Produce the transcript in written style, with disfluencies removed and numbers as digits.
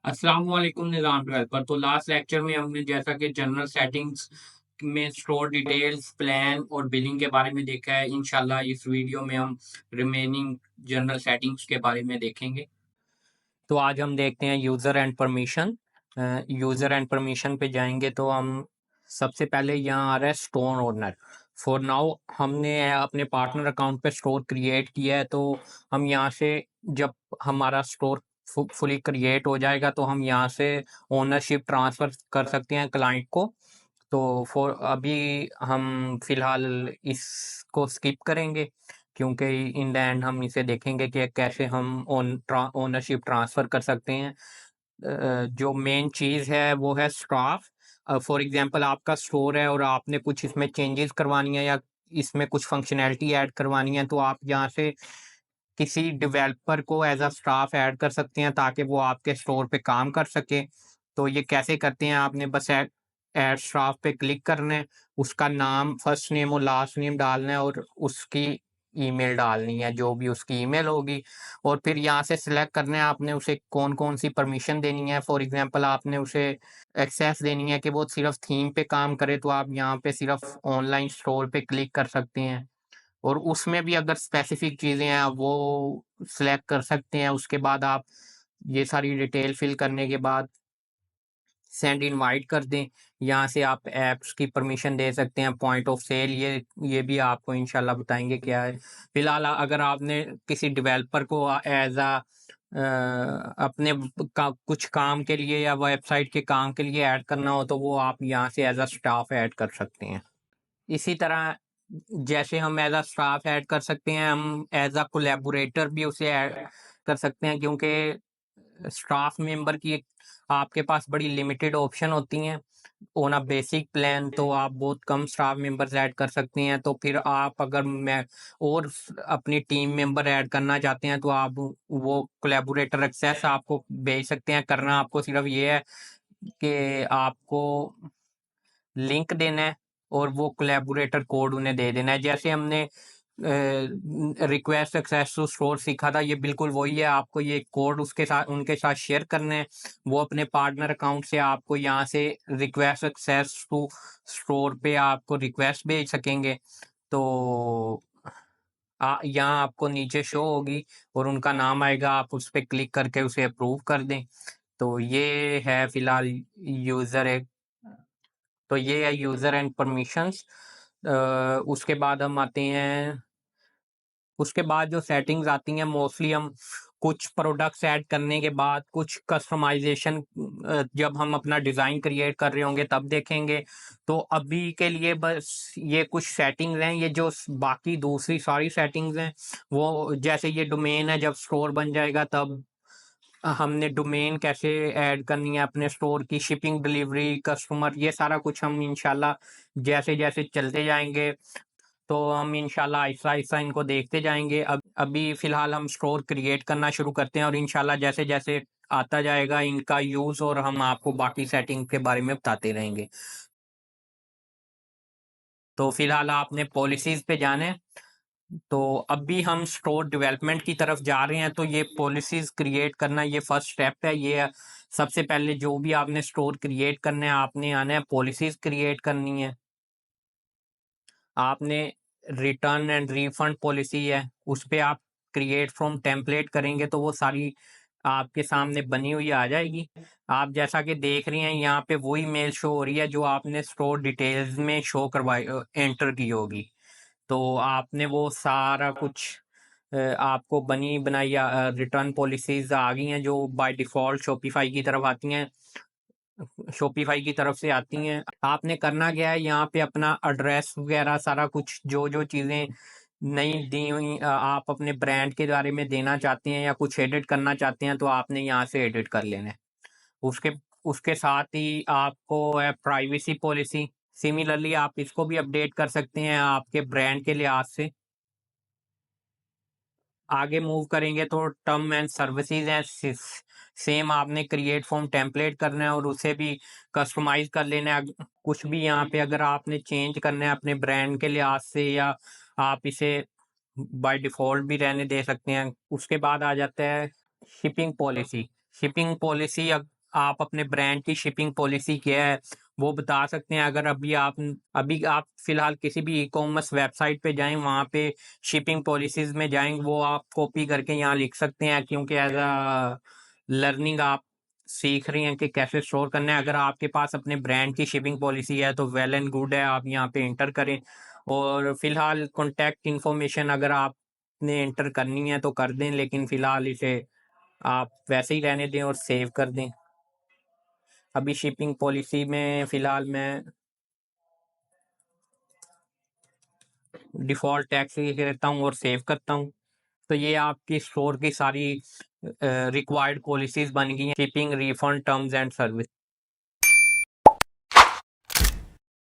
अस्सलाम वालेकुम निज़ाम पर तो लास्ट लेक्चर में हमने जैसा कि जनरल सेटिंग्स में स्टोर डिटेल्स, प्लान और बिलिंग के बारे में देखा है। इंशाल्लाह इस वीडियो में हम रिमेनिंग जनरल सेटिंग्स के बारे में देखेंगे। तो आज हम देखते हैं user and permission. User and permission पे जाएंगे तो हम सबसे पहले यहाँ आ रहा है स्टोर ओनर। फॉर नाउ हमने अपने पार्टनर अकाउंट पे स्टोर क्रिएट किया है, तो हम यहाँ से जब हमारा स्टोर फुली क्रिएट हो जाएगा तो हम यहाँ से ओनरशिप ट्रांसफ़र कर सकते हैं क्लाइंट को। तो फॉर अभी हम फिलहाल इसको स्किप करेंगे, क्योंकि इन द एंड हम इसे देखेंगे कि कैसे हम ओनरशिप ट्रांसफ़र कर सकते हैं। जो मेन चीज़ है वो है स्टाफ। फॉर एग्जांपल आपका स्टोर है और आपने कुछ इसमें चेंजेस करवानी है या इसमें कुछ फंक्शनैलिटी ऐड करवानी है, तो आप यहाँ से किसी डेवलपर को एज़ अ स्टाफ ऐड कर सकते हैं ताकि वो आपके स्टोर पे काम कर सके। तो ये कैसे करते हैं, आपने बस ऐड स्टाफ पे क्लिक करना है, उसका नाम फर्स्ट नेम और लास्ट नेम डालना है और उसकी ईमेल डालनी है, जो भी उसकी ईमेल होगी। और फिर यहाँ से सिलेक्ट करना है आपने उसे कौन-कौन सी परमिशन देनी है। फॉर एग्ज़ाम्पल आपने उसे एक्सेस देनी है कि वो सिर्फ़ थीम पे काम करे, तो आप यहाँ पे सिर्फ़ ऑनलाइन स्टोर पे क्लिक कर सकते हैं। और उसमें भी अगर स्पेसिफिक चीज़ें हैं आप वो सिलेक्ट कर सकते हैं। उसके बाद आप ये सारी डिटेल फिल करने के बाद सेंड इनवाइट कर दें। यहाँ से आप ऐप्स की परमिशन दे सकते हैं, पॉइंट ऑफ सेल ये भी आपको इंशाल्लाह बताएँगे क्या है। फिलहाल अगर आपने किसी डेवलपर को एज़ अ अपने कुछ काम के लिए या वेबसाइट के काम के लिए ऐड करना हो, तो वो आप यहाँ से एज़ अ स्टाफ ऐड कर सकते हैं। इसी तरह जैसे हम एज़ अ स्टाफ ऐड कर सकते हैं, हम एज़ अ कोलैबोरेटर भी उसे ऐड कर सकते हैं, क्योंकि स्टाफ मेंबर की एक आपके पास बड़ी लिमिटेड ऑप्शन होती हैं। ऑन अ बेसिक प्लान तो आप बहुत कम स्टाफ मेंबर्स ऐड कर सकते हैं। तो फिर आप अगर मैं और अपनी टीम मेंबर ऐड करना चाहते हैं, तो आप वो कोलैबोरेटर एक्सेस आपको भेज सकते हैं। करना आपको सिर्फ ये है कि आपको लिंक देना है और वो कोलैबोरेटर कोड उन्हें दे देना है। जैसे हमने रिक्वेस्ट एक्सेस टू स्टोर सीखा था, ये बिल्कुल वही है। आपको ये कोड उसके साथ उनके साथ शेयर करना है। वो अपने पार्टनर अकाउंट से आपको यहाँ से रिक्वेस्ट एक्सेस टू स्टोर पे आपको रिक्वेस्ट भेज सकेंगे। तो यहाँ आपको नीचे शो होगी और उनका नाम आएगा, आप उस पे क्लिक करके उसे अप्रूव कर दें। तो ये है फिलहाल यूज़र एक तो ये है यूज़र एंड परमिशंस। उसके बाद हम आते हैं उसके बाद जो सेटिंग्स आती हैं, मोस्टली हम कुछ प्रोडक्ट्स ऐड करने के बाद कुछ कस्टमाइज़ेशन जब हम अपना डिज़ाइन क्रिएट कर रहे होंगे तब देखेंगे। तो अभी के लिए बस ये कुछ सेटिंग्स हैं, ये जो बाकी दूसरी सारी सेटिंग्स हैं वो जैसे ये डोमेन है, जब स्टोर बन जाएगा तब हमने डोमेन कैसे ऐड करनी है अपने स्टोर की, शिपिंग, डिलीवरी, कस्टमर, ये सारा कुछ हम इंशाल्लाह जैसे-जैसे चलते जाएँगे, तो हम इंशाल्लाह आहिस्ता-आहिस्ता इनको देखते जाएँगे। अब अभी फ़िलहाल हम स्टोर क्रिएट करना शुरू करते हैं और इंशाल्लाह जैसे-जैसे आता जाएगा इनका यूज़ और हम आपको बाकी सेटिंग के बारे में बताते रहेंगे। तो फ़िलहाल आपने पॉलिसीज़ पे जाना है। तो अभी हम स्टोर डेवलपमेंट की तरफ जा रहे हैं, तो ये पॉलिसीज़ क्रिएट करना ये फर्स्ट स्टेप है। ये सबसे पहले जो भी आपने स्टोर क्रिएट करना है, आपने आना है पॉलिसीज़ क्रिएट करनी है। आपने रिटर्न एंड रिफंड पॉलिसी है, उस पे आप क्रिएट फ्रॉम टेम्पलेट करेंगे तो वो सारी आपके सामने बनी हुई आ जाएगी। आप जैसा कि देख रही हैं यहाँ पे वही मेल शो हो रही है जो आपने स्टोर डिटेल्स में शो करवाई एंटर की होगी। तो आपने वो सारा कुछ आपको बनी बनाई रिटर्न पॉलिसीज़ आ गई हैं जो बाय डिफ़ॉल्ट शॉपिफ़ाई की तरफ आती हैं। शॉपिफ़ाई की तरफ से आती हैं। आपने करना क्या है, यहाँ पे अपना एड्रेस वगैरह सारा कुछ जो-जो चीज़ें नई दी हुई आप अपने ब्रांड के बारे में देना चाहते हैं या कुछ एडिट करना चाहते हैं, तो आपने यहाँ से एडिट कर लेना है। उसके उसके साथ ही आपको है प्राइवेसी पॉलिसी। सिमिलरली आप इसको भी अपडेट कर सकते हैं आपके ब्रांड के लिहाज से। आगे मूव करेंगे तो टर्म एंड सर्विसेज हैं, सेम आपने क्रिएट फ्रॉम टेम्पलेट करना है और उसे भी कस्टमाइज कर लेना है। कुछ भी यहाँ पे अगर आपने चेंज करना है अपने ब्रांड के लिहाज से, या आप इसे बाय डिफॉल्ट भी रहने दे सकते हैं। उसके बाद आ जाता है शिपिंग पॉलिसी। शिपिंग पॉलिसी आप अपने ब्रांड की शिपिंग पॉलिसी क्या है वो बता सकते हैं। अगर अभी आप फिलहाल किसी भी ई कॉमर्स वेबसाइट पे जाएं, वहाँ पे शिपिंग पॉलिसीज में जाएं, वो आप कॉपी करके यहाँ लिख सकते हैं, क्योंकि एज अ लर्निंग आप सीख रही हैं कि कैसे स्टोर करना है। अगर आपके पास अपने ब्रांड की शिपिंग पॉलिसी है तो वेल एंड गुड है, आप यहाँ पे इंटर करें। और फिलहाल कॉन्टैक्ट इन्फॉर्मेशन अगर आपने इंटर करनी है तो कर दें, लेकिन फिलहाल इसे आप वैसे ही रहने दें और सेव कर दें। अभी शिपिंग पॉलिसी में फिलहाल मैं डिफॉल्ट टैक्स लिख देता हूँ और सेव करता हूँ। तो ये आपकी स्टोर की सारी रिक्वायर्ड पॉलिसीज बन गई हैं, shipping, refund, terms and service.